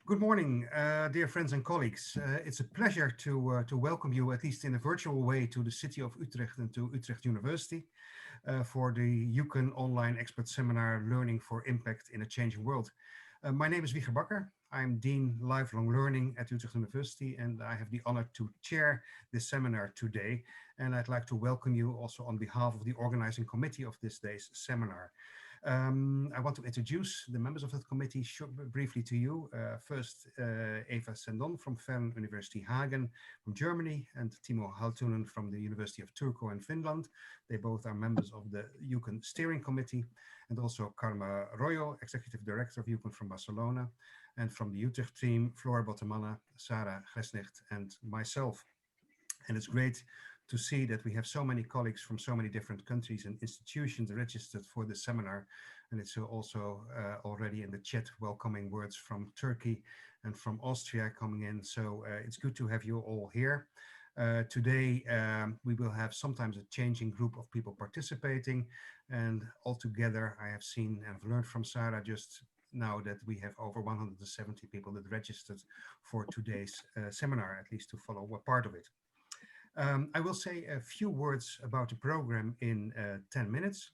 Good morning, dear friends and colleagues. It's a pleasure to welcome you, at least in a virtual way, to the city of Utrecht and to Utrecht University for the eucen online expert seminar, Learning for Impact in a Changing World. My name is Wieger Bakker. I'm Dean Lifelong Learning at Utrecht University, and I have the honor to chair this seminar today. And I'd like to welcome you also on behalf of the organizing committee of this day's seminar. I want to introduce the members of that committee briefly to you. First, Eva Sendon from Fern University Hagen from Germany, and Timo Haltunen from the University of Turku in Finland. They both are members of the eucen steering committee, and also Karma Royo, executive director of eucen from Barcelona, and from the Utrecht team, Flora Bottemana, Sarah Gresnicht, and myself. And it's great to see that we have so many colleagues from so many different countries and institutions registered for this seminar. And it's also already in the chat welcoming words from Turkey and from Austria coming in. So it's good to have you all here. Today, we will have sometimes a changing group of people participating. And altogether, I have seen and have learned from Sarah just now that we have over 170 people that registered for today's seminar, at least to follow a part of it. I will say a few words about the program in 10 minutes,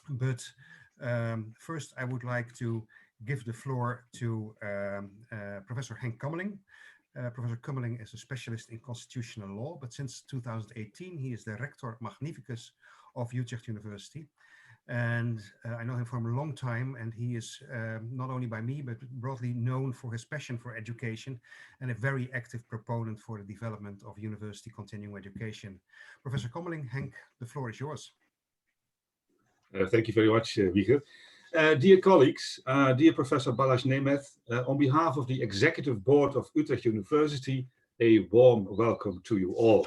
but first I would like to give the floor to Professor Henk Kummeling. Professor Kummeling is a specialist in constitutional law, but since 2018 he is the Rector Magnificus of Utrecht University. And I know him from a long time, and he is not only by me, but broadly known for his passion for education and a very active proponent for the development of university continuing education. Professor Kummeling, Henk, the floor is yours. Thank you very much, Wieger. Dear colleagues, dear Professor Balazs Nemeth, on behalf of the Executive Board of Utrecht University, a warm welcome to you all.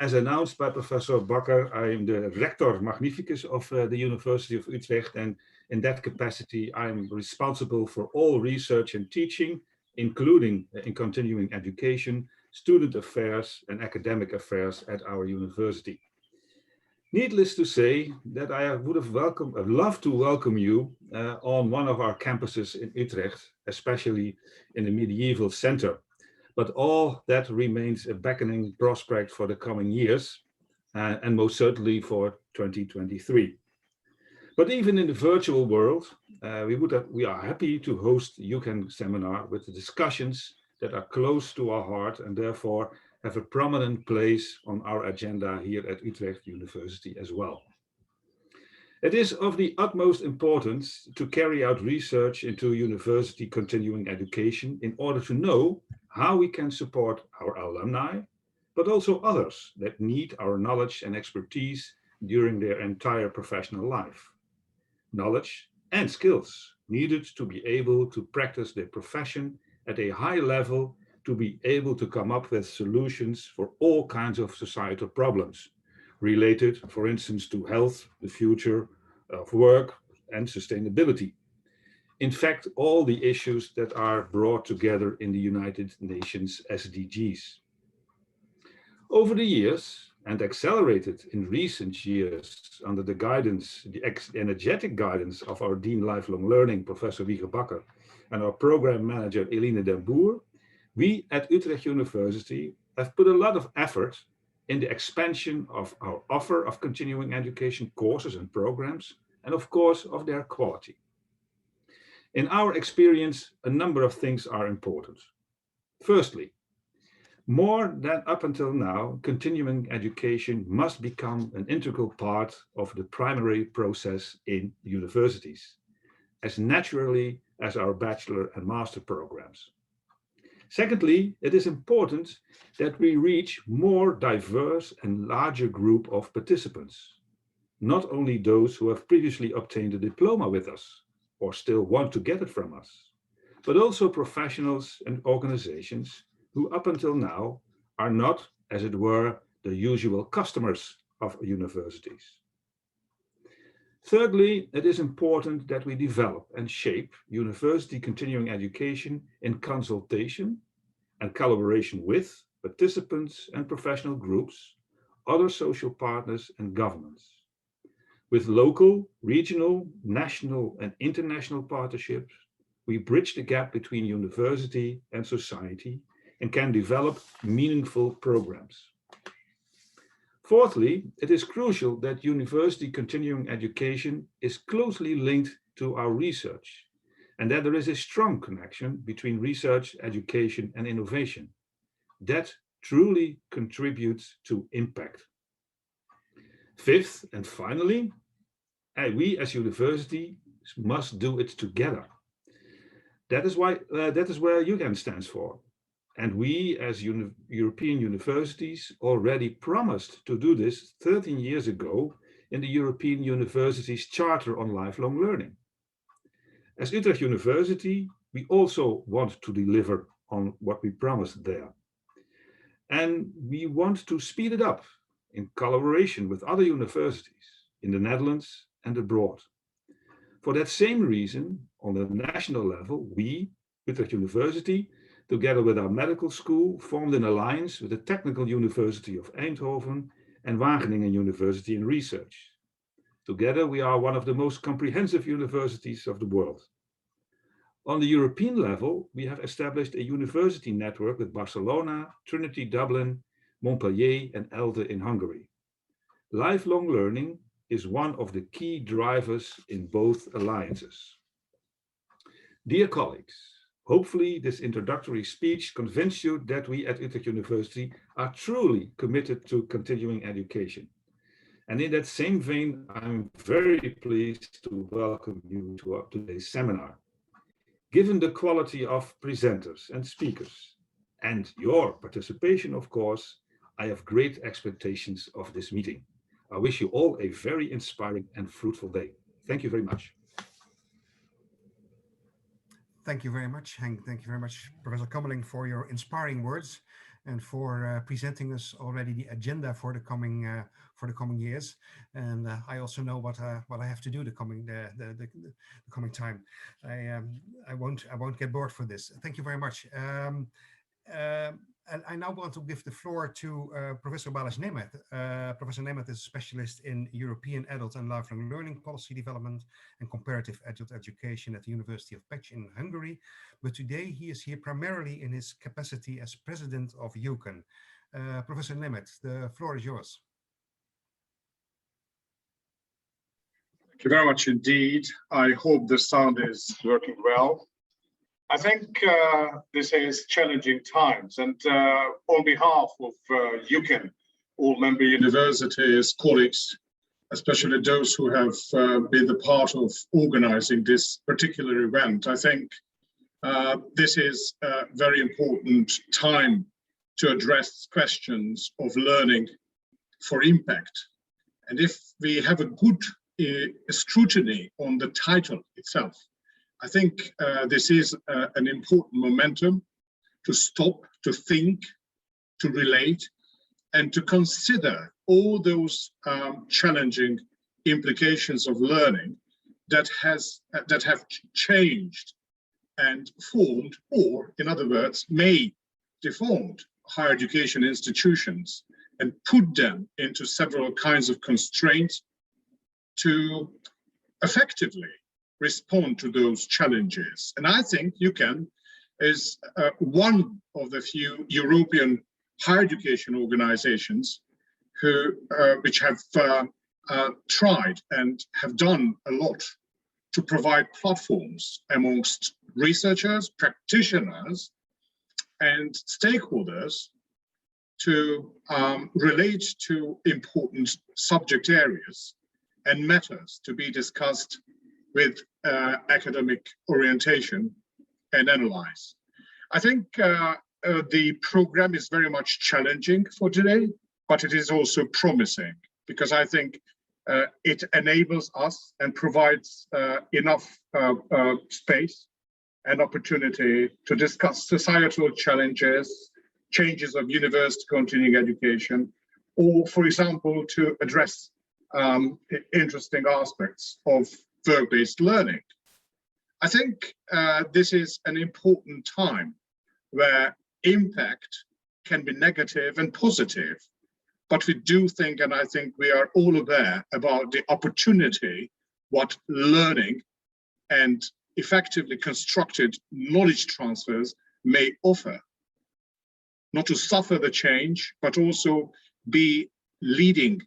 As announced by Professor Bakker, I am the Rector Magnificus of the University of Utrecht, and in that capacity, I'm responsible for all research and teaching, including in continuing education, student affairs, and academic affairs at our university. Needless to say that I would have loved to welcome you on one of our campuses in Utrecht, especially in the medieval center. But all that remains a beckoning prospect for the coming years, and most certainly for 2023. But even in the virtual world, we are happy to host eucen seminar with the discussions that are close to our heart and therefore have a prominent place on our agenda here at Utrecht University as well. It is of the utmost importance to carry out research into university continuing education in order to know how we can support our alumni, but also others that need our knowledge and expertise during their entire professional life. Knowledge and skills needed to be able to practice their profession at a high level, to be able to come up with solutions for all kinds of societal problems related, for instance, to health, the future of work, and sustainability. In fact, all the issues that are brought together in the United Nations SDGs. Over the years, and accelerated in recent years under the guidance, the energetic guidance of our Dean Lifelong Learning, Professor Wieger Bakker, and our program manager, Eline den Boer, we at Utrecht University have put a lot of effort in the expansion of our offer of continuing education courses and programs, and of course of their quality. In our experience, a number of things are important. Firstly, more than up until now, continuing education must become an integral part of the primary process in universities, as naturally as our bachelor and master programs. Secondly, it is important that we reach more diverse and larger group of participants, not only those who have previously obtained a diploma with us or still want to get it from us, but also professionals and organizations who up until now are not, as it were, the usual customers of universities. Thirdly, it is important that we develop and shape university continuing education in consultation and collaboration with participants and professional groups, other social partners and governments, with local, regional, national and international partnerships, we bridge the gap between university and society and can develop meaningful programs. Fourthly, it is crucial that university continuing education is closely linked to our research, and that there is a strong connection between research, education, and innovation. That truly contributes to impact. Fifth, and finally, we as university must do it together. That is where eucen stands for. And we as European universities already promised to do this 13 years ago in the European Universities Charter on Lifelong Learning. As Utrecht University, we also want to deliver on what we promised there. And we want to speed it up in collaboration with other universities in the Netherlands and abroad. For that same reason, on the national level, we, Utrecht University, together with our medical school, formed an alliance with the Technical University of Eindhoven and Wageningen University in Research. Together, we are one of the most comprehensive universities of the world. On the European level, we have established a university network with Barcelona, Trinity Dublin, Montpellier, and Elde in Hungary. Lifelong learning is one of the key drivers in both alliances. Dear colleagues, hopefully this introductory speech convinced you that we at Utrecht University are truly committed to continuing education. And in that same vein, I'm very pleased to welcome you to today's seminar. Given the quality of presenters and speakers, and your participation, of course, I have great expectations of this meeting. I wish you all a very inspiring and fruitful day. Thank you very much. Thank you very much, Henk. Thank you very much, Professor Kummeling, for your inspiring words and for presenting us already the agenda for the coming years. And I also know what I have to do the coming time. I won't get bored for this. Thank you very much. And I now want to give the floor to Professor Balazs Nemeth. Professor Nemeth is a specialist in European adult and lifelong learning policy development and comparative adult education at the University of Pécs in Hungary. But today he is here primarily in his capacity as president of eucen. Professor Nemeth, the floor is yours. Thank you very much indeed. I hope the sound is working well. I think this is challenging times, and on behalf of eucen, all member universities, colleagues, especially those who have been the part of organizing this particular event, I think this is a very important time to address questions of learning for impact. And if we have a good scrutiny on the title itself, I think this is an important momentum to stop, to think, to relate, and to consider all those challenging implications of learning that have changed and formed, or in other words, may deformed higher education institutions and put them into several kinds of constraints to effectively respond to those challenges. And I think eucen is one of the few European higher education organizations which have tried and have done a lot to provide platforms amongst researchers, practitioners, and stakeholders to relate to important subject areas and matters to be discussed with academic orientation and analyze. I think the program is very much challenging for today, but it is also promising because I think it enables us and provides enough space and opportunity to discuss societal challenges, changes of university continuing education, or, for example, to address interesting aspects of work-based learning. I think this is an important time where impact can be negative and positive, but we do think, and I think we are all aware about the opportunity what learning and effectively constructed knowledge transfers may offer, not to suffer the change, but also be leading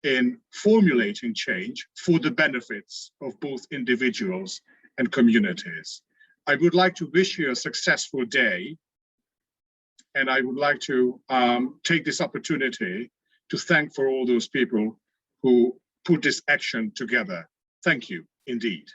in formulating change for the benefits of both individuals and communities. I would like to wish you a successful day, and I would like to take this opportunity to thank for all those people who put this action together. Thank you indeed.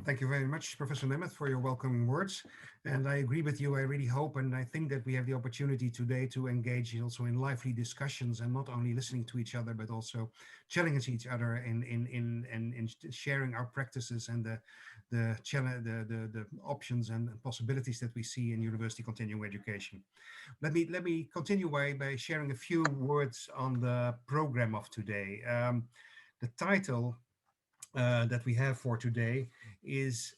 Thank you very much, Professor Nemeth, for your welcoming words. And I agree with you. I really hope and I think that we have the opportunity today to engage also in lively discussions and not only listening to each other, but also challenging each other in sharing our practices and the options and options that we see in university continuing education. Let me continue by sharing a few words on the program of today. The title that we have for today is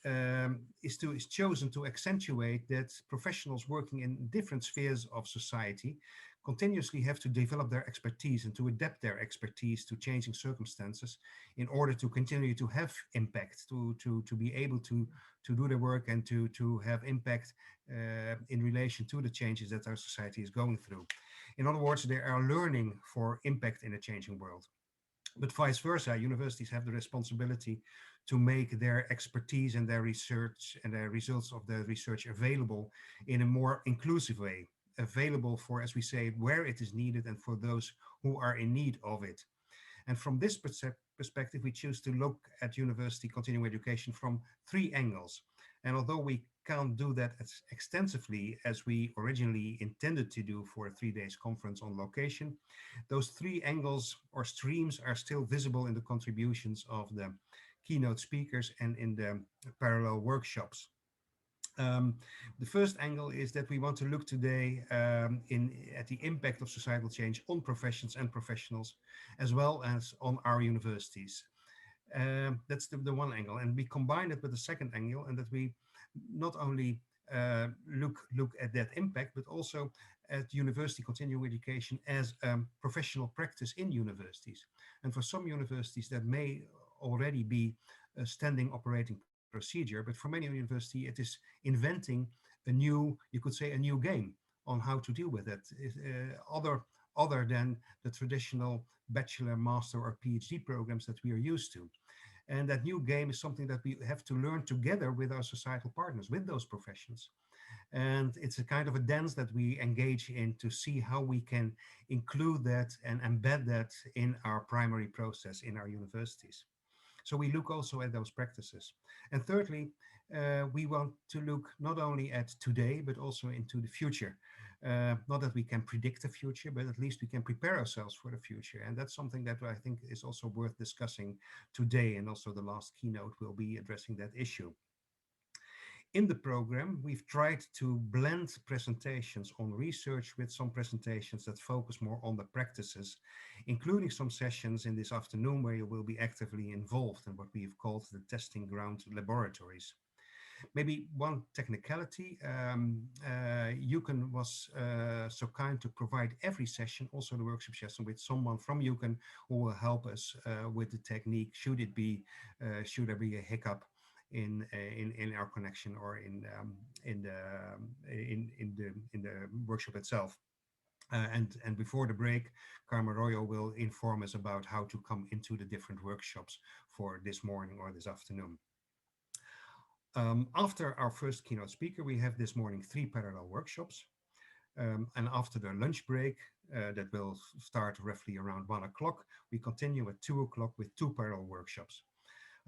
chosen to accentuate that professionals working in different spheres of society continuously have to develop their expertise and to adapt their expertise to changing circumstances in order to continue to have impact, to be able to do their work and to have impact in relation to the changes that our society is going through. In other words, they are learning for impact in a changing world. But vice versa, universities have the responsibility to make their expertise and their research and the results of the research available in a more inclusive way, available for, as we say, where it is needed and for those who are in need of it. And from this perspective, we choose to look at university continuing education from three angles. And although we can't do that as extensively as we originally intended to do for a 3 days conference on location, those three angles or streams are still visible in the contributions of the keynote speakers and in the parallel workshops. The first angle is that we want to look today at the impact of societal change on professions and professionals, as well as on our universities. That's the one angle, and we combine it with the second angle, and that we not only look at that impact, but also at university continuing education as professional practice in universities. And for some universities that may already be a standing operating procedure, but for many universities it is inventing a new, you could say, a new game on how to deal with it, other than the traditional bachelor, master or PhD programs that we are used to. And that new game is something that we have to learn together with our societal partners, with those professions. And it's a kind of a dance that we engage in to see how we can include that and embed that in our primary process in our universities. So we look also at those practices. And thirdly, we want to look not only at today, but also into the future. Not that we can predict the future, but at least we can prepare ourselves for the future. And that's something that I think is also worth discussing today. And also the last keynote will be addressing that issue. In the program, we've tried to blend presentations on research with some presentations that focus more on the practices, including some sessions in this afternoon where you will be actively involved in what we've called the testing ground laboratories. Maybe one technicality, eucen was so kind to provide every session, also the workshop session, with someone from eucen who will help us with the technique, should there be a hiccup in our connection or in the workshop itself. And before the break, Carmen Royo will inform us about how to come into the different workshops for this morning or this afternoon. After our first keynote speaker, we have this morning 3 parallel workshops. And after the lunch break, that will start roughly around 1 o'clock, we continue at 2 o'clock with 2 parallel workshops.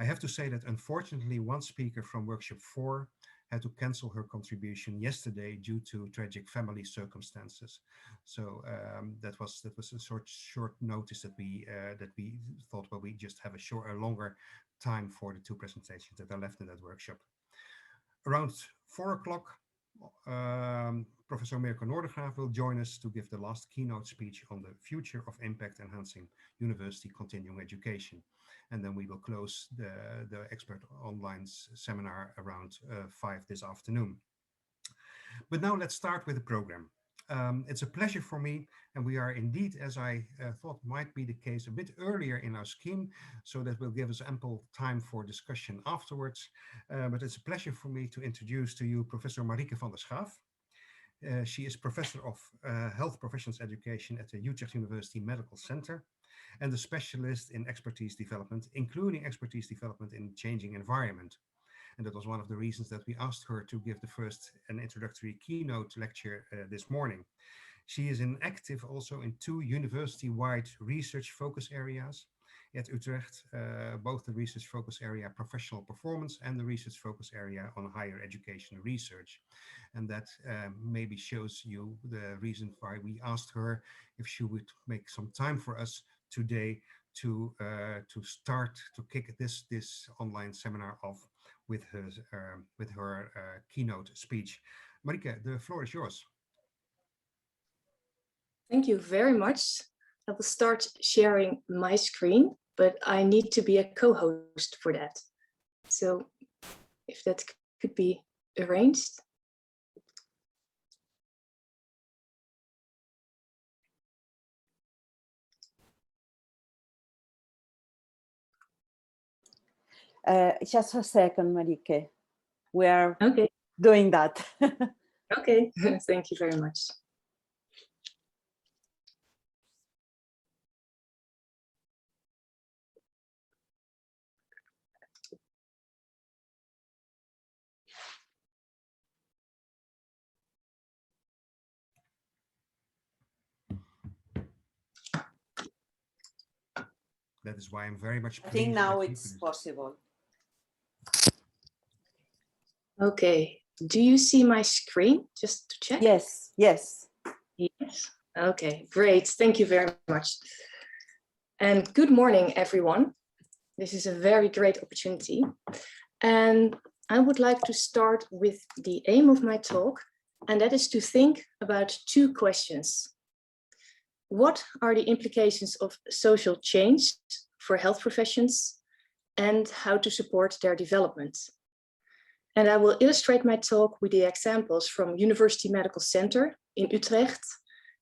I have to say that unfortunately, one speaker from workshop 4 had to cancel her contribution yesterday due to tragic family circumstances. So that was a short notice that we thought, well, we just have a longer time for the 2 presentations that are left in that workshop. Around 4 o'clock, Professor Marieke will join us to give the last keynote speech on the future of impact enhancing university continuing education. And then we will close the expert online seminar around 5 this afternoon. But now let's start with the program. It's a pleasure for me, and we are indeed, as I thought might be the case, a bit earlier in our scheme, so that will give us ample time for discussion afterwards. But it's a pleasure for me to introduce to you Professor Marieke van der Schaaf. She is Professor of Health Professions Education at the Utrecht University Medical Center and a specialist in expertise development, including expertise development in changing environment. And that was one of the reasons that we asked her to give the first and introductory keynote lecture this morning. She is active also in 2 university-wide research focus areas at Utrecht, both the research focus area professional performance and the research focus area on higher education research. And that maybe shows you the reason why we asked her if she would make some time for us today to start to kick this online seminar off with her keynote speech. Marieke, the floor is yours. Thank you very much. I will start sharing my screen, but I need to be a co-host for that. So if that could be arranged. Just a second, Marieke. We are okay. Doing that. Okay, thank you very much. That is why I'm very much pleased. I think now it's possible. Okay, do you see my screen? Just to check. Yes, yes. Yes. Okay, great. Thank you very much. And good morning, everyone. This is a very great opportunity. And I would like to start with the aim of my talk, and that is to think about 2 questions. What are the implications of social change for health professions and how to support their development? And I will illustrate my talk with the examples from University Medical Center in Utrecht.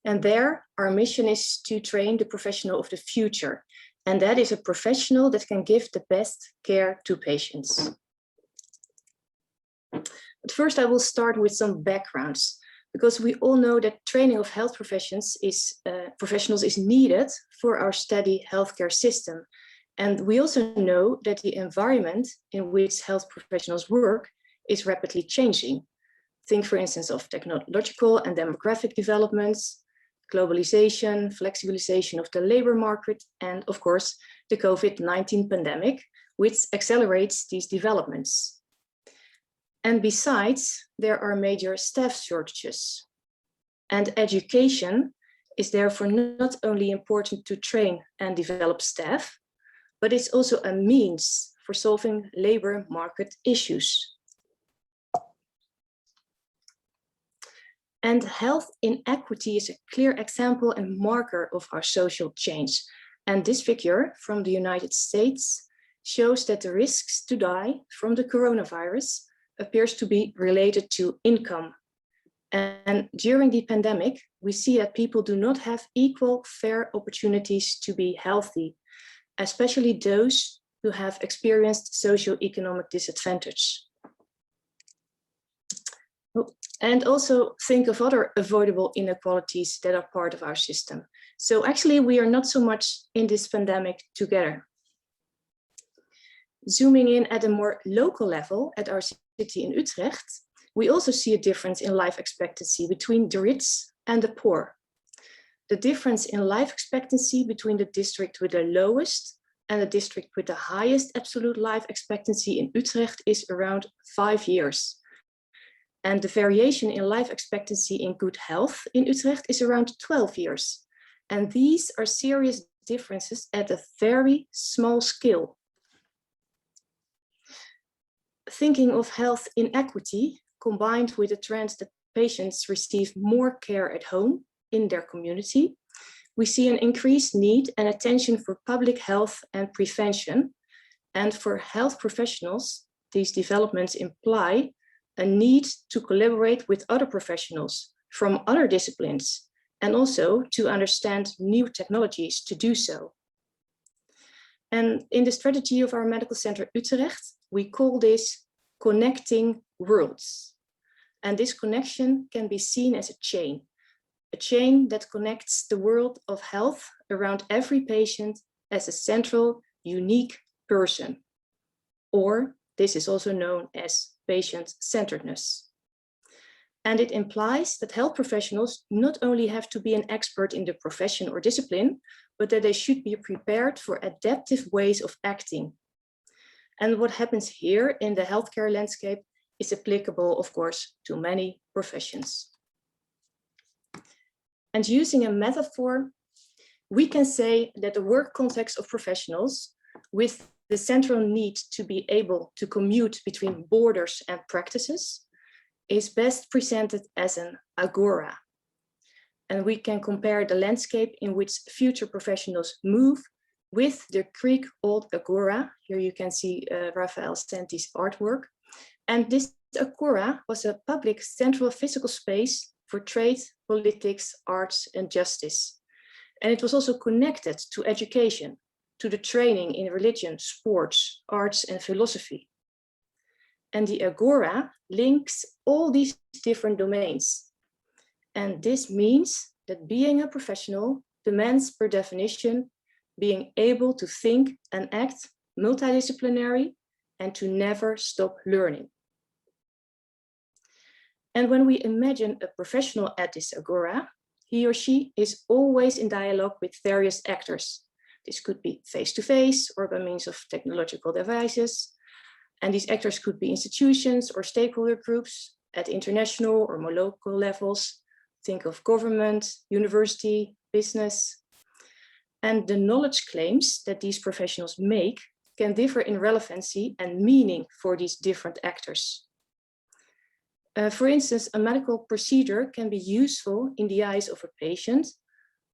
And there, our mission is to train the professional of the future. And that is a professional that can give the best care to patients. But first, I will start with some backgrounds, because we all know that training of health professionals is needed for our steady healthcare system. And we also know that the environment in which health professionals work is rapidly changing. Think, for instance, of technological and demographic developments, globalization, flexibilization of the labor market, and of course, the COVID-19 pandemic, which accelerates these developments. And besides, there are major staff shortages. And education is therefore not only important to train and develop staff, but it's also a means for solving labor market issues. And health inequity is a clear example and marker of our social change. And this figure from the United States shows that the risks to die from the coronavirus appears to be related to income. And during the pandemic, we see that people do not have equal fair opportunities to be healthy, especially those who have experienced socioeconomic disadvantage. And also think of other avoidable inequalities that are part of our system. So actually, we are not so much in this pandemic together. Zooming in at a more local level at our city in Utrecht, we also see a difference in life expectancy between the rich and the poor. The difference in life expectancy between the district with the lowest and the district with the highest absolute life expectancy in Utrecht is around 5 years. And the variation in life expectancy in good health in Utrecht is around 12 years. And these are serious differences at a very small scale. Thinking of health inequity combined with the trend that patients receive more care at home in their community, we see an increased need and attention for public health and prevention. And for health professionals, these developments imply a need to collaborate with other professionals from other disciplines, and also to understand new technologies to do so. And in the strategy of our Medical Center Utrecht, we call this connecting worlds. And this connection can be seen as a chain that connects the world of health around every patient as a central, unique person. Or this is also known as patient-centeredness. And it implies that health professionals not only have to be an expert in the profession or discipline, but that they should be prepared for adaptive ways of acting. And what happens here in the healthcare landscape is applicable, of course, to many professions. And using a metaphor, we can say that the work context of professionals, with the central need to be able to commute between borders and practices, is best presented as an agora. And we can compare the landscape in which future professionals move with the Greek old agora. Here you can see Raphael Stanti's artwork. And this agora was a public central physical space for trade, politics, arts, and justice. And it was also connected to education, to the training in religion, sports, arts, and philosophy. And the agora links all these different domains. And this means that being a professional demands, per definition, being able to think and act multidisciplinary and to never stop learning. And when we imagine a professional at this agora, he or she is always in dialogue with various actors. This could be face-to-face or by means of technological devices. And these actors could be institutions or stakeholder groups at international or more local levels. Think of government, university, business. And the knowledge claims that these professionals make can differ in relevancy and meaning for these different actors. For instance, a medical procedure can be useful in the eyes of a patient,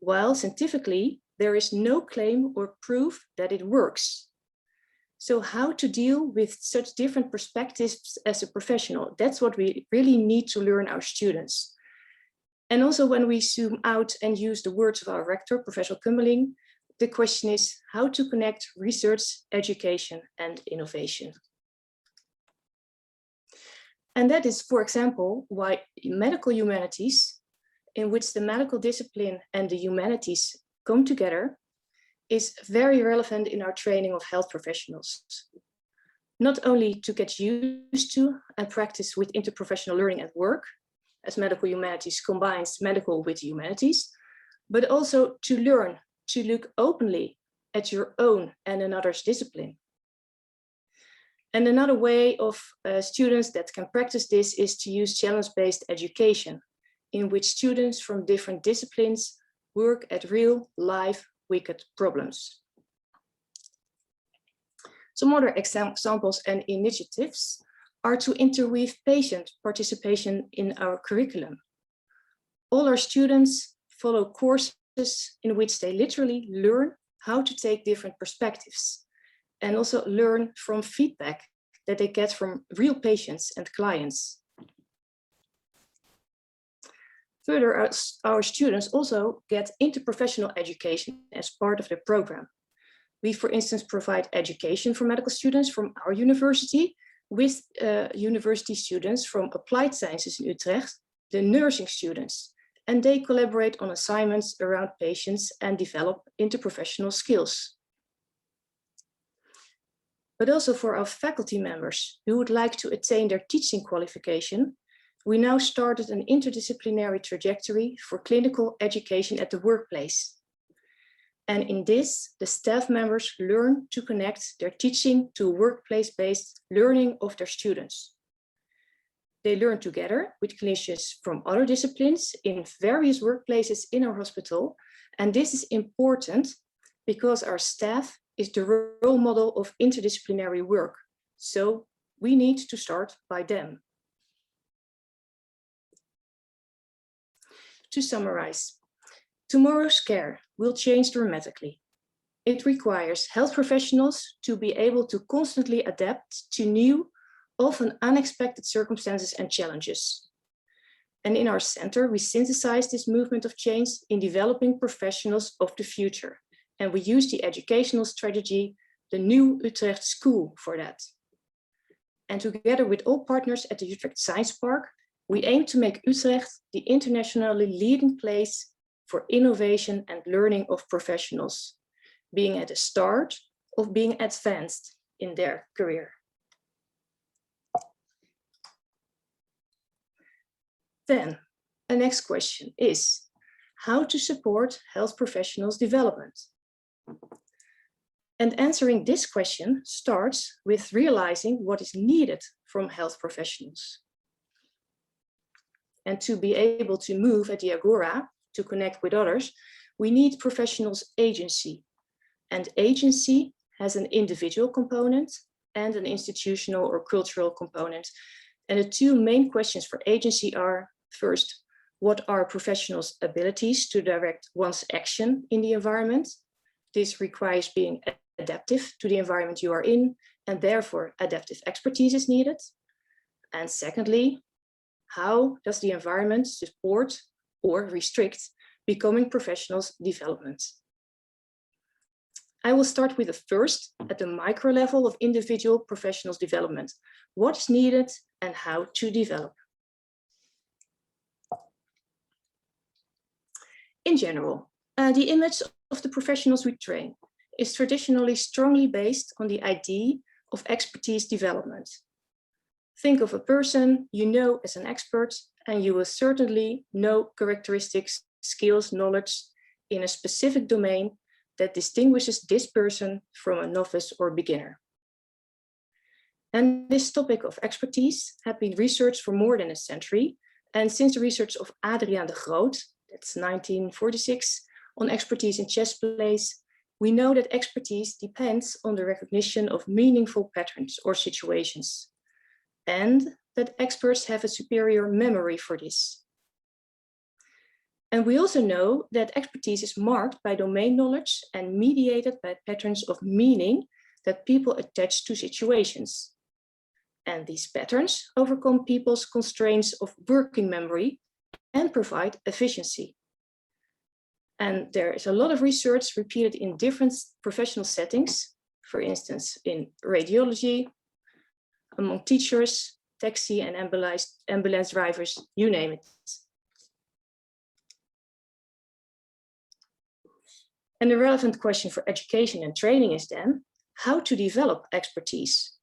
while scientifically there is no claim or proof that it works. So how to deal with such different perspectives as a professional? That's what we really need to learn our students. And also when we zoom out and use the words of our rector, Professor Kummeling, the question is how to connect research, education, and innovation. And that is, for example, why medical humanities, in which the medical discipline and the humanities come together, is very relevant in our training of health professionals. Not only to get used to and practice with interprofessional learning at work, as medical humanities combines medical with humanities, but also to learn to look openly at your own and another's discipline. And another way of students that can practice this is to use challenge-based education, in which students from different disciplines work at real, live, wicked problems. Some other examples and initiatives are to interweave patient participation in our curriculum. All our students follow courses in which they literally learn how to take different perspectives and also learn from feedback that they get from real patients and clients. Further, our students also get interprofessional education as part of the program. We, for instance, provide education for medical students from our university with university students from applied sciences in Utrecht, the nursing students, and they collaborate on assignments around patients and develop interprofessional skills. But also for our faculty members who would like to attain their teaching qualification, we now started an interdisciplinary trajectory for clinical education at the workplace. And in this, the staff members learn to connect their teaching to workplace-based learning of their students. They learn together with clinicians from other disciplines in various workplaces in our hospital. And this is important because our staff is the role model of interdisciplinary work. So we need to start by them. To summarize, tomorrow's care will change dramatically. It requires health professionals to be able to constantly adapt to new, often unexpected circumstances and challenges. And in our center, we synthesize this movement of change in developing professionals of the future. And we use the educational strategy, the New Utrecht School, for that. And together with all partners at the Utrecht Science Park, we aim to make Utrecht the internationally leading place for innovation and learning of professionals, being at the start of being advanced in their career. Then, the next question is how to support health professionals' development. And answering this question starts with realizing what is needed from health professionals. And to be able to move at the agora, to connect with others, we need professionals' agency. And agency has an individual component and an institutional or cultural component. And the two main questions for agency are, first, what are professionals' abilities to direct one's action in the environment? This requires being adaptive to the environment you are in, and therefore adaptive expertise is needed. And secondly, how does the environment support or restrict becoming professionals' development? I will start with the first at the micro level of individual professionals' development. What is needed and how to develop? In general, the image of the professionals we train is traditionally strongly based on the idea of expertise development. Think of a person you know as an expert, and you will certainly know characteristics, skills, knowledge in a specific domain that distinguishes this person from a novice or beginner. And this topic of expertise had been researched for more than a century, and since the research of Adriaan de Groot, that's 1946, on expertise in chess plays, we know that expertise depends on the recognition of meaningful patterns or situations, and that experts have a superior memory for this. And we also know that expertise is marked by domain knowledge and mediated by patterns of meaning that people attach to situations. And these patterns overcome people's constraints of working memory and provide efficiency. And there is a lot of research repeated in different professional settings, for instance, in radiology, among teachers, taxi and ambulance drivers, you name it. And the relevant question for education and training is then, how to develop expertise?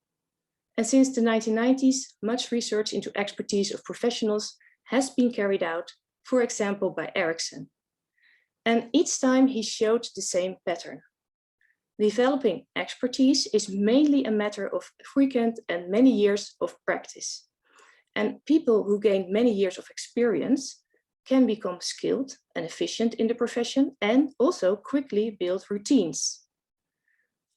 And since the 1990s, much research into expertise of professionals has been carried out, for example, by Ericsson. And each time he showed the same pattern. Developing expertise is mainly a matter of frequent and many years of practice. And people who gain many years of experience can become skilled and efficient in the profession and also quickly build routines.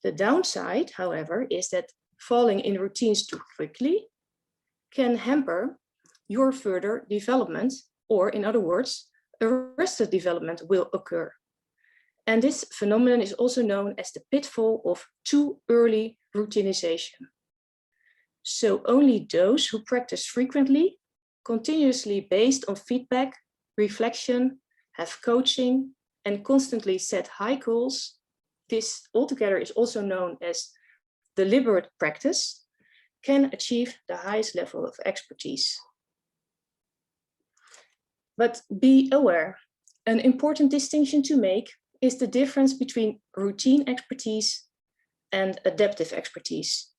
The downside, however, is that falling in routines too quickly can hamper your further development, or in other words, arrested development will occur. And this phenomenon is also known as the pitfall of too early routinization. So only those who practice frequently, continuously based on feedback, reflection, have coaching, and constantly set high goals, this altogether is also known as deliberate practice, can achieve the highest level of expertise. But be aware, an important distinction to make is the difference between routine expertise and adaptive expertise.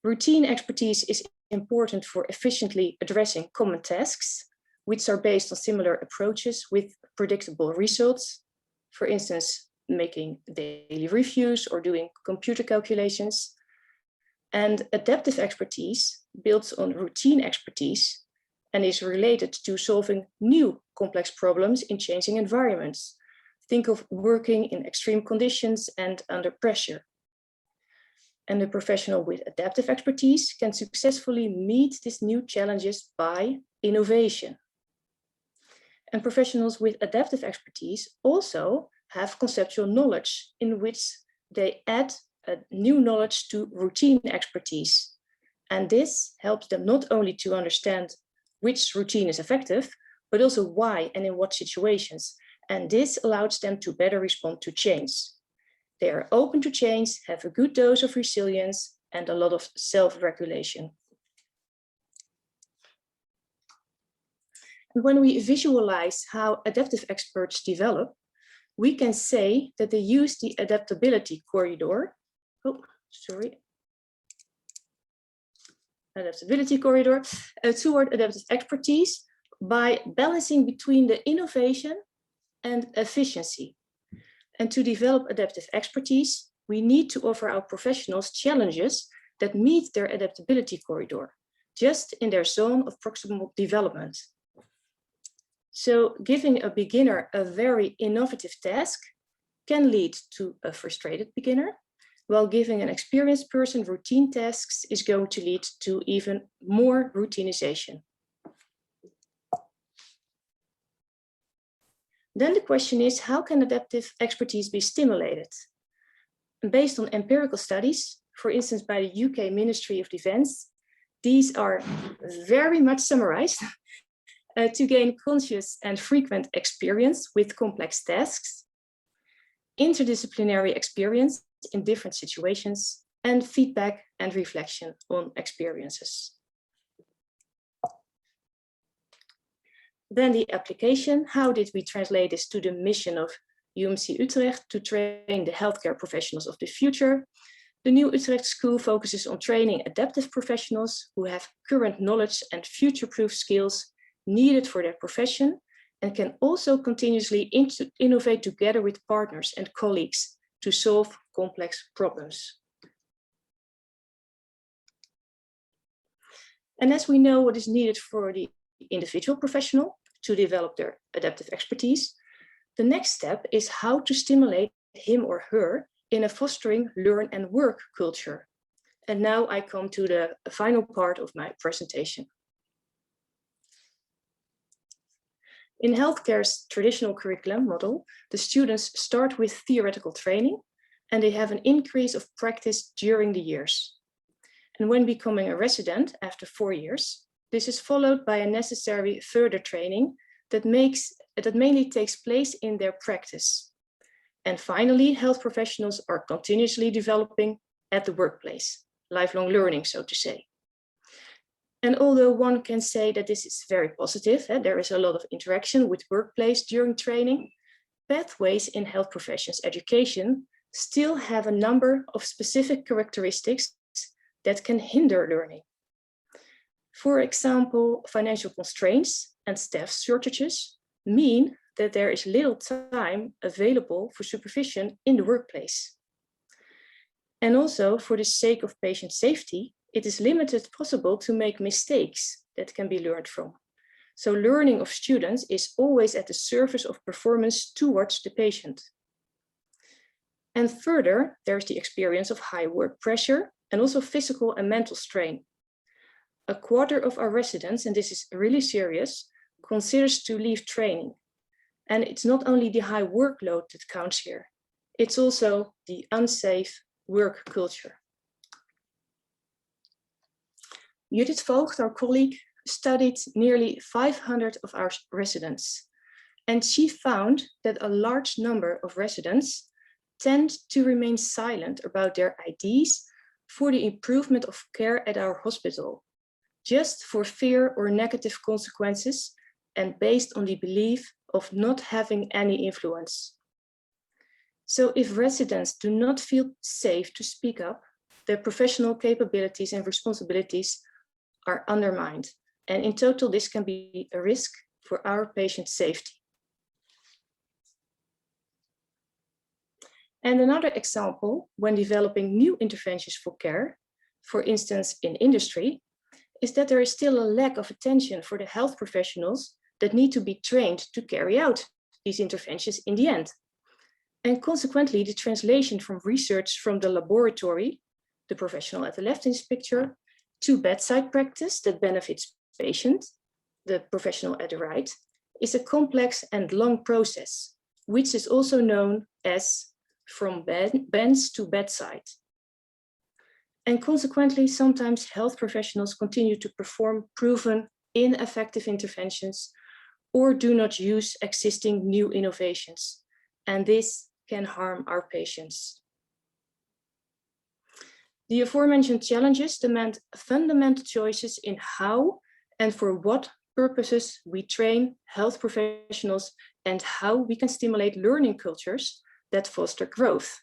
Routine expertise is important for efficiently addressing common tasks, which are based on similar approaches with predictable results. For instance, making daily reviews or doing computer calculations. And adaptive expertise builds on routine expertise and is related to solving new complex problems in changing environments. Think of working in extreme conditions and under pressure. And the professional with adaptive expertise can successfully meet these new challenges by innovation. And professionals with adaptive expertise also have conceptual knowledge in which they add a new knowledge to routine expertise. And this helps them not only to understand which routine is effective, but also why and in what situations. And this allows them to better respond to change. They are open to change, have a good dose of resilience, and a lot of self-regulation. When we visualize how adaptive experts develop, we can say that they use the adaptability corridor. Adaptability corridor toward adaptive expertise by balancing between the innovation and efficiency. And to develop adaptive expertise, we need to offer our professionals challenges that meet their adaptability corridor, just in their zone of proximal development. So giving a beginner a very innovative task can lead to a frustrated beginner, while giving an experienced person routine tasks is going to lead to even more routinization. Then the question is, how can adaptive expertise be stimulated? Based on empirical studies, for instance, by the UK Ministry of Defence, these are very much summarized. To gain conscious and frequent experience with complex tasks, interdisciplinary experience in different situations, and feedback and reflection on experiences. Then the application, how did we translate this to the mission of UMC Utrecht to train the healthcare professionals of the future? The new Utrecht School focuses on training adaptive professionals who have current knowledge and future-proof skills needed for their profession, and can also continuously innovate together with partners and colleagues to solve complex problems. And as we know what is needed for the individual professional to develop their adaptive expertise, the next step is how to stimulate him or her in a fostering learn and work culture. And now I come to the final part of my presentation. In healthcare's traditional curriculum model, the students start with theoretical training and they have an increase of practice during the years. And when becoming a resident after 4 years, this is followed by a necessary further training that mainly takes place in their practice. And finally, health professionals are continuously developing at the workplace, lifelong learning, so to say. And although one can say that this is very positive, there is a lot of interaction with workplace during training, pathways in health professions education still have a number of specific characteristics that can hinder learning. For example, financial constraints and staff shortages mean that there is little time available for supervision in the workplace. And also, for the sake of patient safety, it is limited possible to make mistakes that can be learned from. So learning of students is always at the service of performance towards the patient. And further, there's the experience of high work pressure and also physical and mental strain. A quarter of our residents, and this is really serious, considers to leave training. And it's not only the high workload that counts here, it's also the unsafe work culture. Judith Voogd, our colleague, studied nearly 500 of our residents, and she found that a large number of residents tend to remain silent about their ideas for the improvement of care at our hospital, just for fear or negative consequences and based on the belief of not having any influence. So if residents do not feel safe to speak up, their professional capabilities and responsibilities are undermined. And in total, this can be a risk for our patient safety. And another example, when developing new interventions for care, for instance, in industry, is that there is still a lack of attention for the health professionals that need to be trained to carry out these interventions in the end. And consequently, the translation from research from the laboratory, the professional at the left in this picture, to bedside practice that benefits patients, the professional at the right, is a complex and long process, which is also known as from bench to bedside. And consequently, sometimes health professionals continue to perform proven ineffective interventions or do not use existing new innovations. And this can harm our patients. The aforementioned challenges demand fundamental choices in how and for what purposes we train health professionals and how we can stimulate learning cultures that foster growth.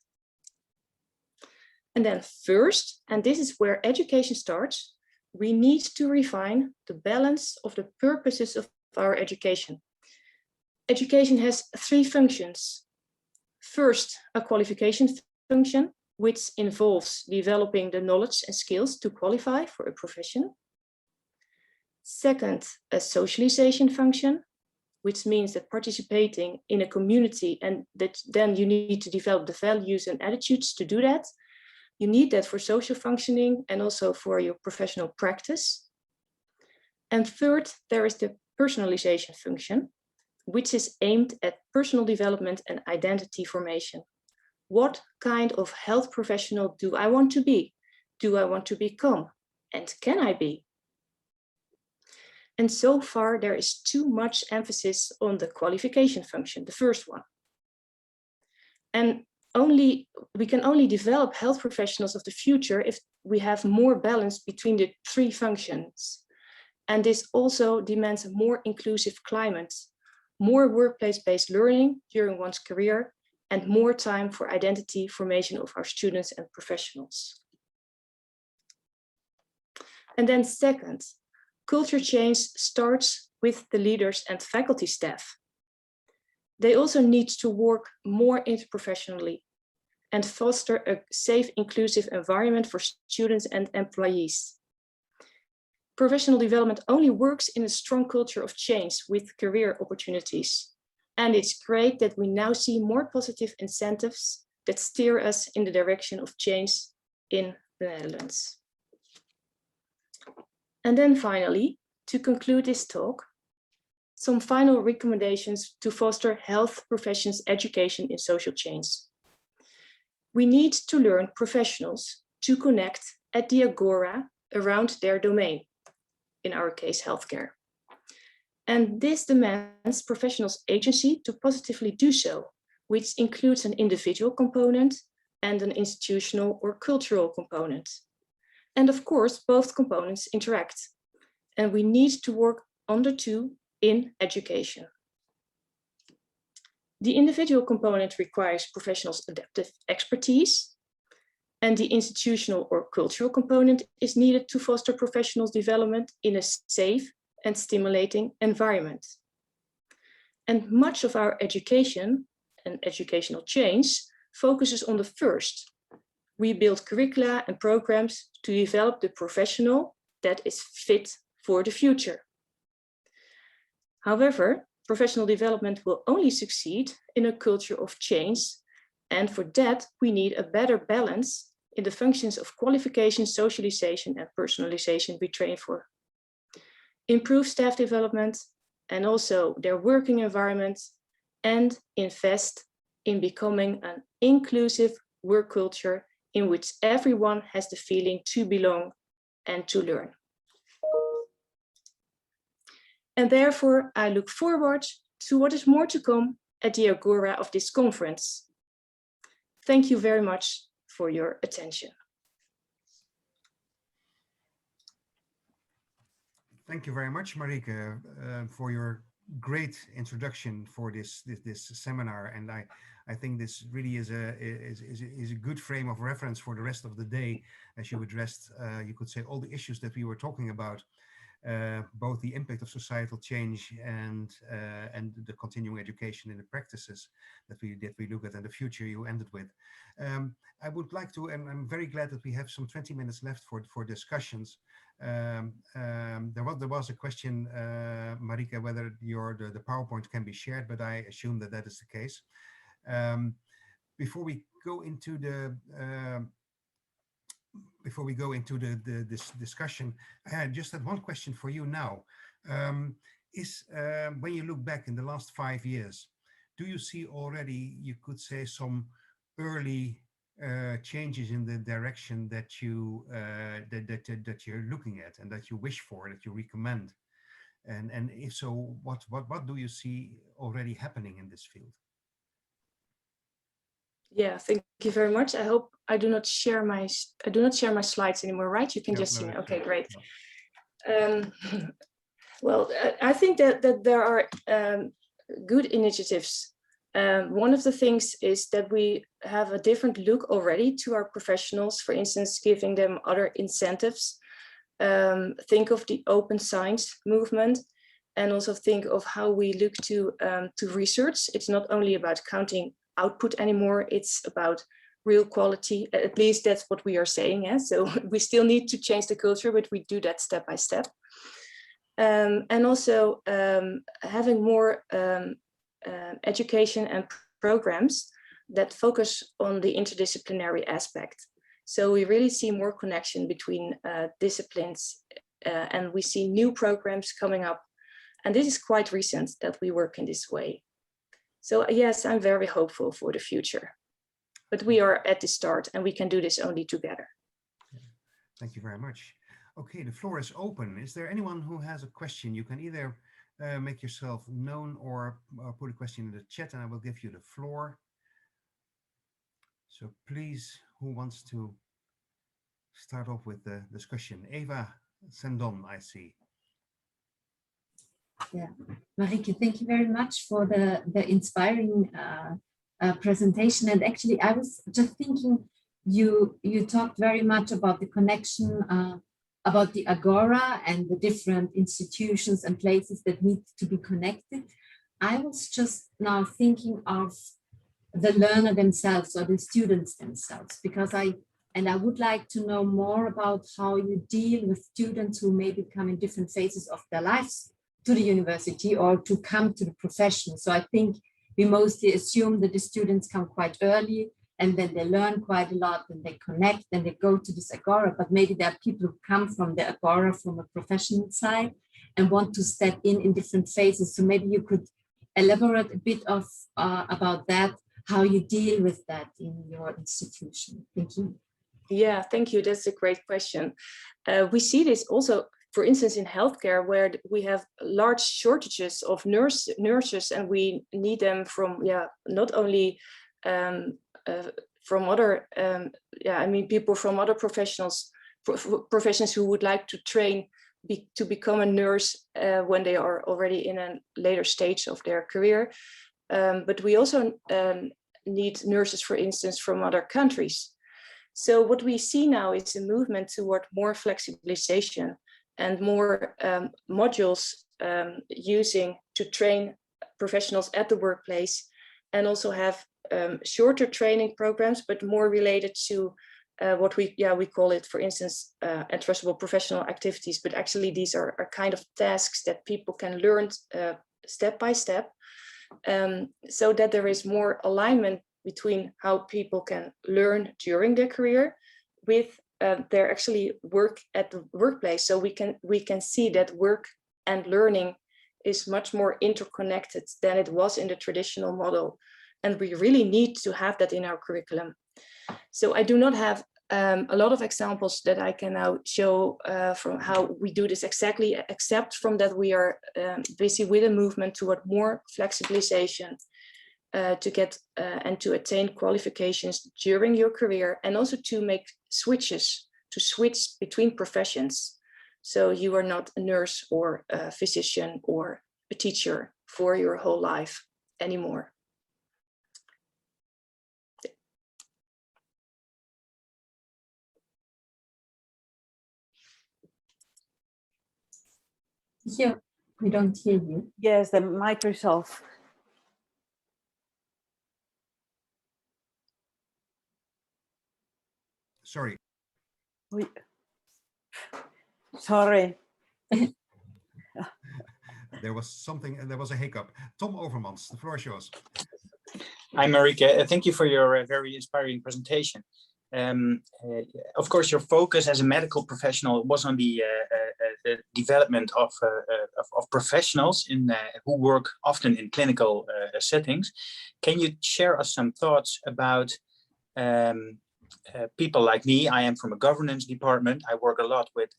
And then first, and this is where education starts, we need to refine the balance of the purposes of our education. Education has three functions. First, a qualification function, which involves developing the knowledge and skills to qualify for a profession. Second, a socialization function, which means that participating in a community and that then you need to develop the values and attitudes to do that. You need that for social functioning and also for your professional practice. And third, there is the personalization function, which is aimed at personal development and identity formation. What kind of health professional do I want to be? Do I want to become? And can I be? And so far, there is too much emphasis on the qualification function, the first one. And we can only develop health professionals of the future if we have more balance between the three functions. And this also demands a more inclusive climate, more workplace-based learning during one's career, and more time for identity formation of our students and professionals. And then second, culture change starts with the leaders and faculty staff. They also need to work more interprofessionally and foster a safe, inclusive environment for students and employees. Professional development only works in a strong culture of change with career opportunities. And it's great that we now see more positive incentives that steer us in the direction of change in the Netherlands. And then finally, to conclude this talk, some final recommendations to foster health professions education in social change. We need to learn professionals to connect at the agora around their domain, in our case, healthcare. And this demands professionals' agency to positively do so, which includes an individual component and an institutional or cultural component. And of course, both components interact. And we need to work on the two in education. The individual component requires professionals' adaptive expertise, and the institutional or cultural component is needed to foster professionals' development in a safe and stimulating environment. And much of our education and educational change focuses on the first. We build curricula and programs to develop the professional that is fit for the future. However, professional development will only succeed in a culture of change, and for that we need a better balance in the functions of qualification, socialization, and personalization we train for. Improve staff development and also their working environment, and invest in becoming an inclusive work culture in which everyone has the feeling to belong and to learn. And therefore, I look forward to what is more to come at the agora of this conference. Thank you very much for your attention. Thank you very much, Marieke, for your great introduction for this seminar. And I think this really is a good frame of reference for the rest of the day, as you addressed, you could say, all the issues that we were talking about. Both the impact of societal change and the continuing education and the practices that we look at in the future you ended with. I would like to, and I'm very glad that we have some 20 minutes left for discussions. There was a question, Marieke, whether the PowerPoint can be shared, but I assume that is the case. Before we go into this discussion, I just had one question for you now. When you look back in the last 5 years, do you see already, you could say, some early changes in the direction that you're looking at and that you wish for, that you recommend? And if so, what do you see already happening in this field? Yeah, thank you very much. I hope I do not share my slides anymore, right? You can just see me. Okay, great. Well, I think that there are good initiatives. One of the things is that we have a different look already to our professionals, for instance, giving them other incentives. Think of the open science movement, and also think of how we look to research. It's not only about counting output anymore, it's about real quality. At least that's what we are saying. Yeah? So we still need to change the culture, but we do that step by step. And also having more education and programs that focus on the interdisciplinary aspect. So we really see more connection between disciplines, and we see new programs coming up. And this is quite recent that we work in this way. So yes, I'm very hopeful for the future, but we are at the start and we can do this only together. Thank you very much. Okay, the floor is open. Is there anyone who has a question? You can either make yourself known or put a question in the chat and I will give you the floor. So please, who wants to start off with the discussion? Eva Sendon, I see. Yeah, Marieke, thank you very much for the inspiring presentation. And actually, I was just thinking, you talked very much about the connection, about the Agora and the different institutions and places that need to be connected. I was just now thinking of the learner themselves or the students themselves, because I would like to know more about how you deal with students who maybe come in different phases of their lives to the university or to come to the profession. So I think we mostly assume that the students come quite early and then they learn quite a lot and they connect and they go to this Agora, but maybe there are people who come from the Agora from a professional side and want to step in different phases. So maybe you could elaborate a bit of about that, how you deal with that in your institution. Thank you. Yeah, thank you. That's a great question. We see this also, for instance, in healthcare, where we have large shortages of nurses, and we need them from, not only from other, people from other professions who would like to train to become a nurse when they are already in a later stage of their career. But we also need nurses, for instance, from other countries. So what we see now is a movement toward more flexibilization and more modules using to train professionals at the workplace, and also have shorter training programs, but more related to what we call it, for instance, addressable professional activities. But actually, these are kind of tasks that people can learn step by step, so that there is more alignment between how people can learn during their career with their actually work at the workplace. So we can see that work and learning is much more interconnected than it was in the traditional model. And we really need to have that in our curriculum. So I do not have a lot of examples that I can now show from how we do this exactly, except from that we are busy with a movement toward more flexibilization to get and to attain qualifications during your career, and also to make switches, to switch between professions. So you are not a nurse or a physician or a teacher for your whole life anymore. Yeah, we don't hear you. Yes, the mic is off. Sorry. Sorry. There was a hiccup. Tom Overmans, the floor is yours. Hi, Marieke. Thank you for your very inspiring presentation. Of course, your focus as a medical professional was on the development of professionals who work often in clinical settings. Can you share us some thoughts about people like me? I am from a governance department. I work a lot with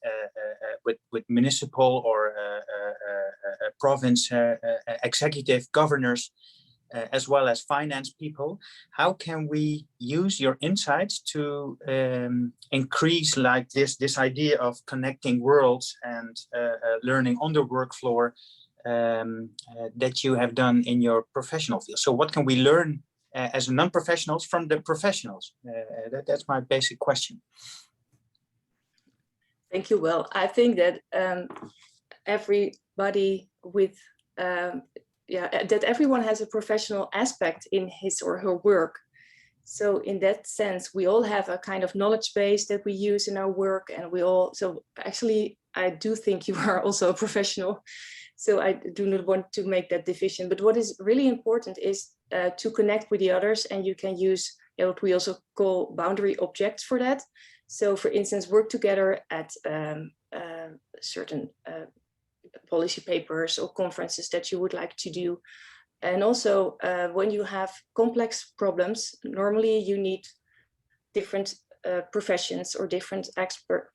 municipal or province executive governors, as well as finance people. How can we use your insights to increase like this idea of connecting worlds and learning on the work floor that you have done in your professional field? So what can we learn as non-professionals from the professionals? That's my basic question. Thank you. Well, I think that everybody with that everyone has a professional aspect in his or her work. So in that sense, we all have a kind of knowledge base that we use in our work, and we all, so actually, I do think you are also a professional. So I do not want to make that division, but what is really important is to connect with the others, and you can use what we also call boundary objects for that. So for instance, work together at certain policy papers or conferences that you would like to do. And also when you have complex problems, normally you need different professions or different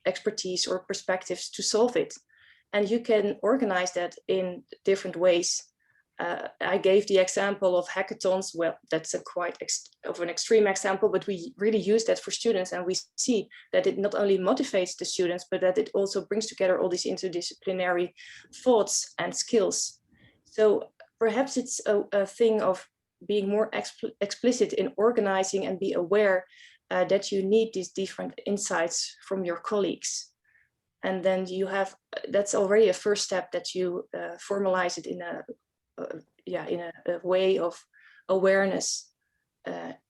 expertise or perspectives to solve it. And you can organize that in different ways. I gave the example of hackathons. Well, that's a quite of an extreme example, but we really use that for students, and we see that it not only motivates the students, but that it also brings together all these interdisciplinary thoughts and skills. So perhaps it's a thing of being more explicit in organizing and be aware that you need these different insights from your colleagues. And then you have, that's already a first step, that you formalize it in a way of awareness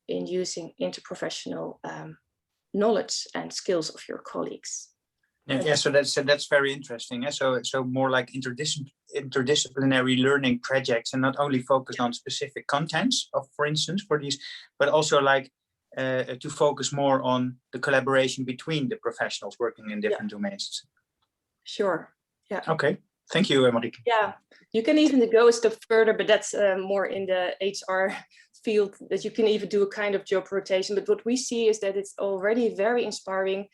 in using interprofessional knowledge and skills of your colleagues. Yeah, so that's very interesting. So more like interdisciplinary learning projects, and not only focused on specific contents of, for instance, for these, but also like to focus more on the collaboration between the professionals working in different domains. Sure. Yeah. Okay. Thank you, Marieke. Yeah, you can even go a step further, but that's more in the HR field, that you can even do a kind of job rotation. But what we see is that it's already very inspiring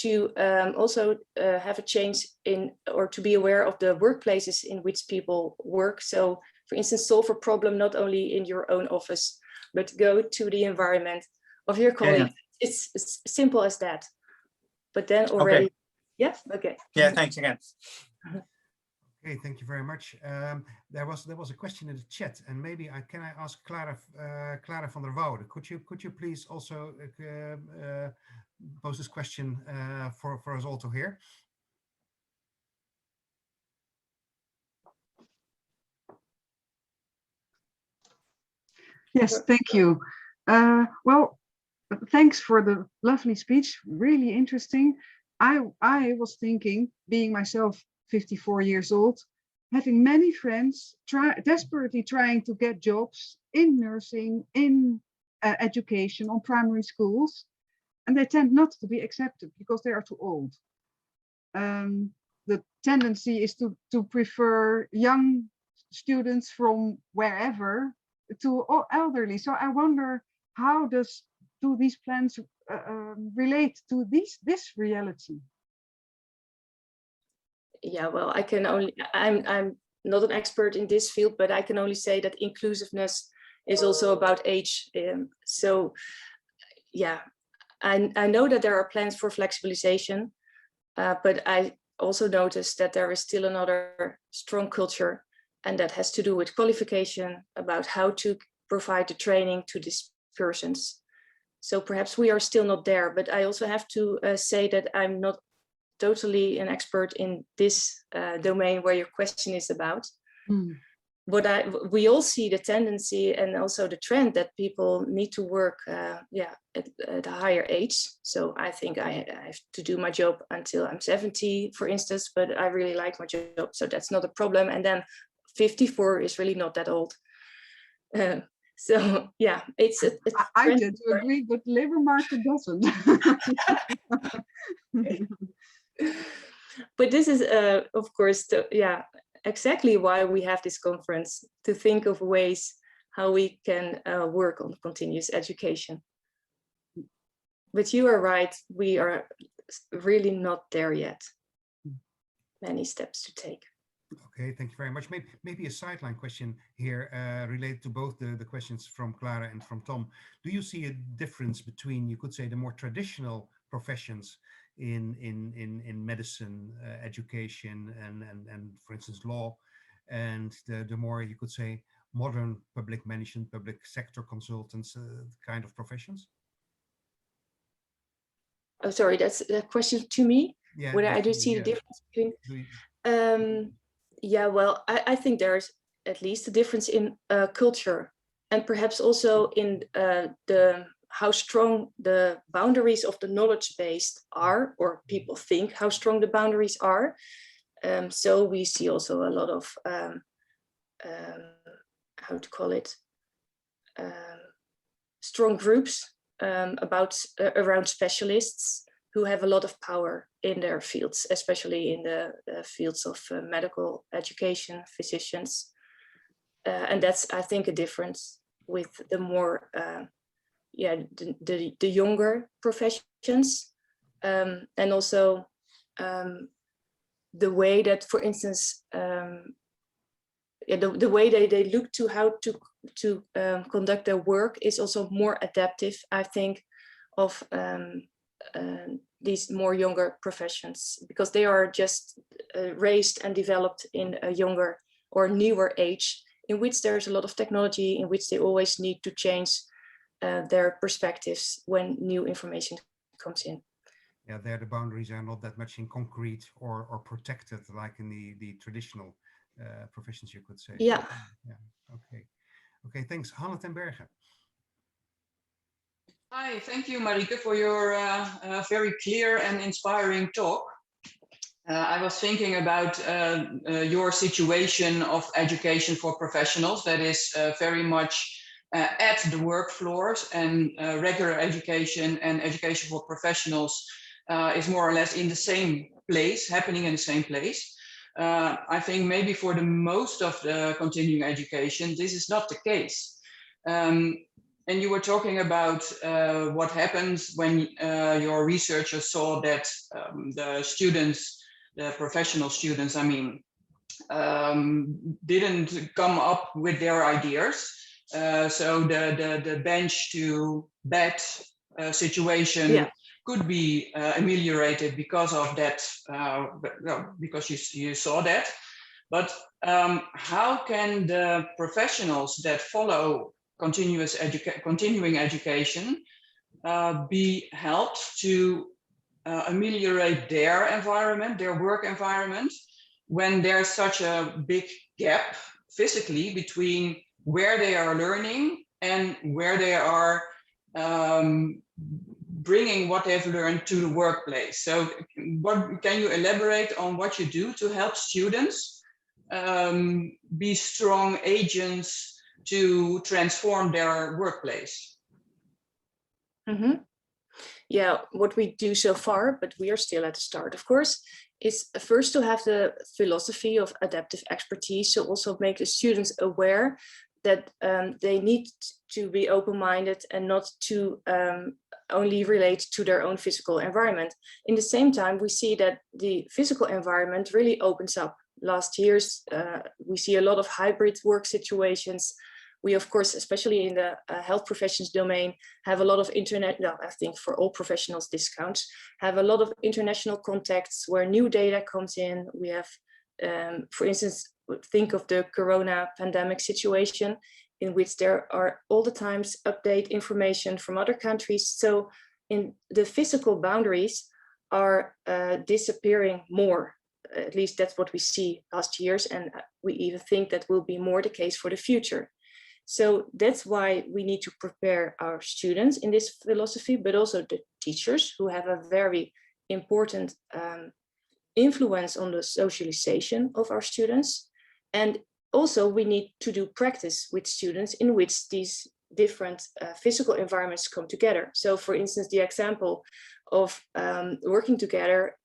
to also have a change in, or to be aware of the workplaces in which people work. So for instance, solve a problem not only in your own office, but go to the environment of your colleagues. Yeah. It's as simple as that. But then already, yeah, okay. Yeah, thanks again. Okay, thank you very much. There was a question in the chat, and maybe can I ask Clara van der Woude? Could you please also pose this question for us all to hear? Yes, thank you. Well, thanks for the lovely speech. Really interesting. I was thinking, being myself 54 years old, having many friends desperately trying to get jobs in nursing, in education, on primary schools, and they tend not to be accepted because they are too old. The tendency is to prefer young students from wherever to elderly. So I wonder, how do these plans relate to this reality? Yeah, well, I'm not an expert in this field, but I can only say that inclusiveness is also about age. So yeah, I know that there are plans for flexibilization, but I also noticed that there is still another strong culture, and that has to do with qualification, about how to provide the training to these persons. So perhaps we are still not there, but I also have to say that I'm not totally an expert in this domain where your question is about. Mm. We all see the tendency and also the trend that people need to work at a higher age. So I think I have to do my job until I'm 70, for instance, but I really like my job, so that's not a problem. And then 54 is really not that old. So yeah, I tend to agree, but the labor market doesn't. But this is of course exactly why we have this conference, to think of ways how we can work on continuous education. But you are right, we are really not there yet. Many steps to take. Okay, thank you very much. Maybe a sideline question here related to both the questions from Clara and from Tom. Do you see a difference between, you could say, the more traditional professions in medicine, education, and for instance, law, and the more, you could say, modern public management, public sector consultants kind of professions? Oh, sorry, that's a question to me. Yeah, Whether I do see the difference between. Yeah, well, I think there's at least a difference in culture, and perhaps also in how strong the boundaries of the knowledge base are, or people think how strong the boundaries are. So we see also a lot of how to call it, strong groups around specialists who have a lot of power in their fields, especially in the fields of medical education, physicians. And that's, I think, a difference with the more, the younger professions. And also the way that, for instance, the way they look to how to conduct their work is also more adaptive, I think, of these more younger professions, because they are just raised and developed in a younger or newer age, in which there's a lot of technology, in which they always need to change their perspectives when new information comes in. Yeah, there the boundaries are not that much in concrete or protected like in the traditional professions, you could say. Yeah. Okay. Okay, thanks. Hanne ten Berge. Hi, thank you, Marieke, for your very clear and inspiring talk. I was thinking about your situation of education for professionals that is very much at the work floors, and regular education and education for professionals is more or less in the same place, happening in the same place. I think maybe for the most of the continuing education, this is not the case. And you were talking about what happens when your researchers saw that the students, the professional students, I mean, didn't come up with their ideas. So the bench to bed situation could be ameliorated because of that, because you saw that. But how can the professionals that follow continuing education be helped to ameliorate their environment, their work environment, when there's such a big gap physically between where they are learning and where they are bringing what they've learned to the workplace? So what can you elaborate on what you do to help students be strong agents to transform their workplace? Mm-hmm. Yeah, what we do so far, but we are still at the start, of course, is first to have the philosophy of adaptive expertise. So also make the students aware that they need to be open-minded and not to only relate to their own physical environment. In the same time, we see that the physical environment really opens up. Last years, we see a lot of hybrid work situations. We, of course, especially in the health professions domain, have a lot of I think for all professionals this counts, have a lot of international contacts where new data comes in. We have, for instance, think of the corona pandemic situation, in which there are all the times update information from other countries. So in the physical boundaries are disappearing more. At least that's what we see last years. And we even think that will be more the case for the future. So that's why we need to prepare our students in this philosophy, but also the teachers, who have a very important influence on the socialization of our students. And also we need to do practice with students in which these different physical environments come together. So for instance, the example of working together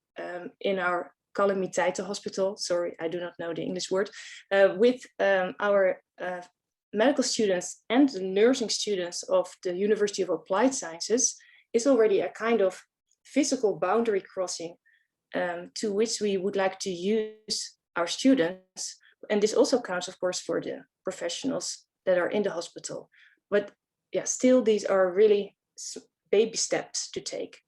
in our Calamiteiten hospital, sorry, I do not know the English word, with our medical students and the nursing students of the University of Applied Sciences is already a kind of physical boundary crossing to which we would like to use our students. And this also counts, of course, for the professionals that are in the hospital. But yeah, still, these are really baby steps to take.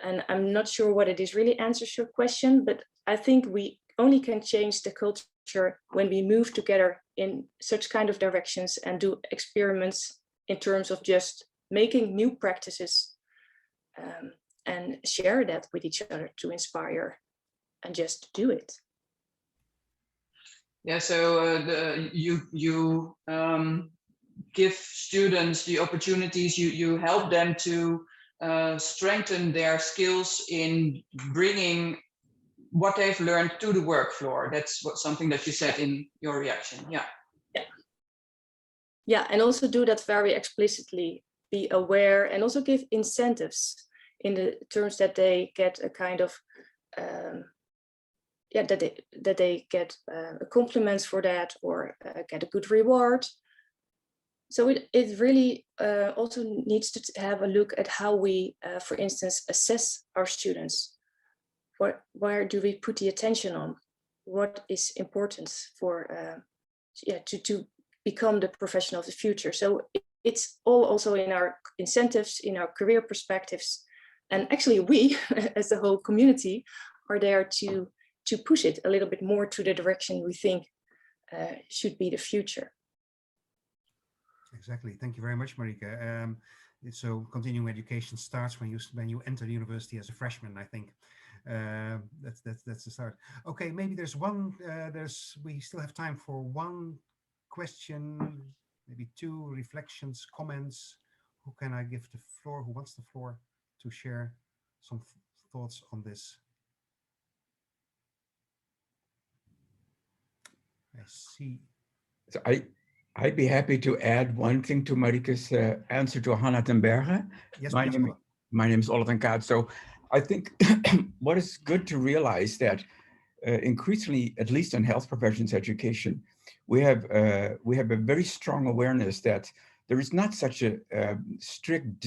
And I'm not sure what it is really answers your question, but I think we only can change the culture when we move together in such kind of directions and do experiments in terms of just making new practices and share that with each other to inspire and just do it. Yeah, so you give students the opportunities, you help them to strengthen their skills in bringing what they've learned to the work floor. That's something that you said in your reaction. Yeah. Yeah, and also do that very explicitly, be aware, and also give incentives in the terms that they get a kind of that they get compliments for that, or get a good reward. So it really also needs to have a look at how we, for instance, assess our students. Where do we put the attention on? What is important for to become the professional of the future? So it's all also in our incentives, in our career perspectives, and actually we, as the whole community, are there to push it a little bit more to the direction we think should be the future. Exactly. Thank you very much, Marieke. So continuing education starts when you enter the university as a freshman, I think. That's the start. Okay, maybe there's one. We still have time for one question, maybe two reflections, comments. Who can I give the floor? Who wants the floor to share some thoughts on this? I see. So I'd be happy to add one thing to Mariike's answer to Hannah ten Berge. Yes, my name is Oliver Kaat. So I think what is good to realize that increasingly, at least in health professions education, we have a very strong awareness that there is not such a strict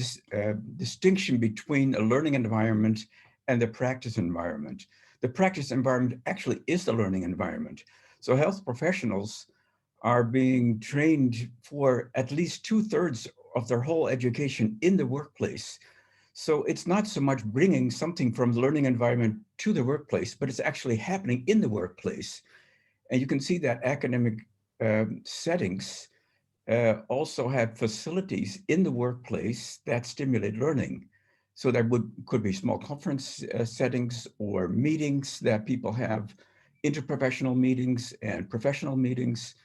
distinction between a learning environment and the practice environment. The practice environment actually is the learning environment. So health professionals are being trained for at least 2/3 of their whole education in the workplace. So it's not so much bringing something from the learning environment to the workplace, but it's actually happening in the workplace. And you can see that academic settings also have facilities in the workplace that stimulate learning. So there could be small conference settings or meetings that people have, interprofessional meetings and professional meetings.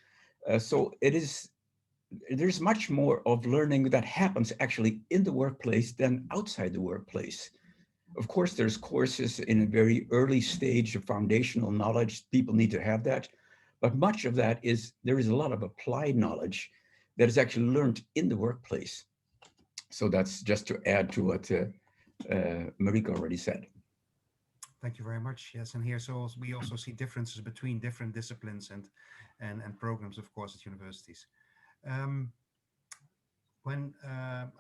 So there's much more of learning that happens actually in the workplace than outside the workplace. Of course, there's courses in a very early stage of foundational knowledge. People need to have that. But much of that there is a lot of applied knowledge that is actually learned in the workplace. So that's just to add to what Marieke already said. Thank you very much. Yes, and here we also see differences between different disciplines and programs, of course, at universities.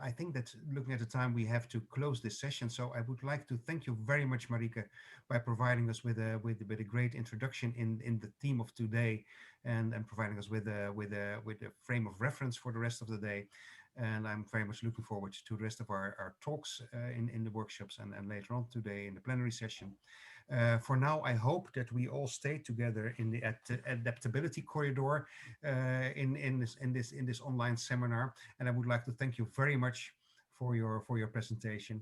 I think that looking at the time, we have to close this session. So I would like to thank you very much, Marieke, by providing us with a great introduction in the theme of today, and providing us with a frame of reference for the rest of the day. And I'm very much looking forward to the rest of our talks in the workshops and later on today in the plenary session. For now, I hope that we all stay together in the adaptability corridor in this online seminar. And I would like to thank you very much for your presentation.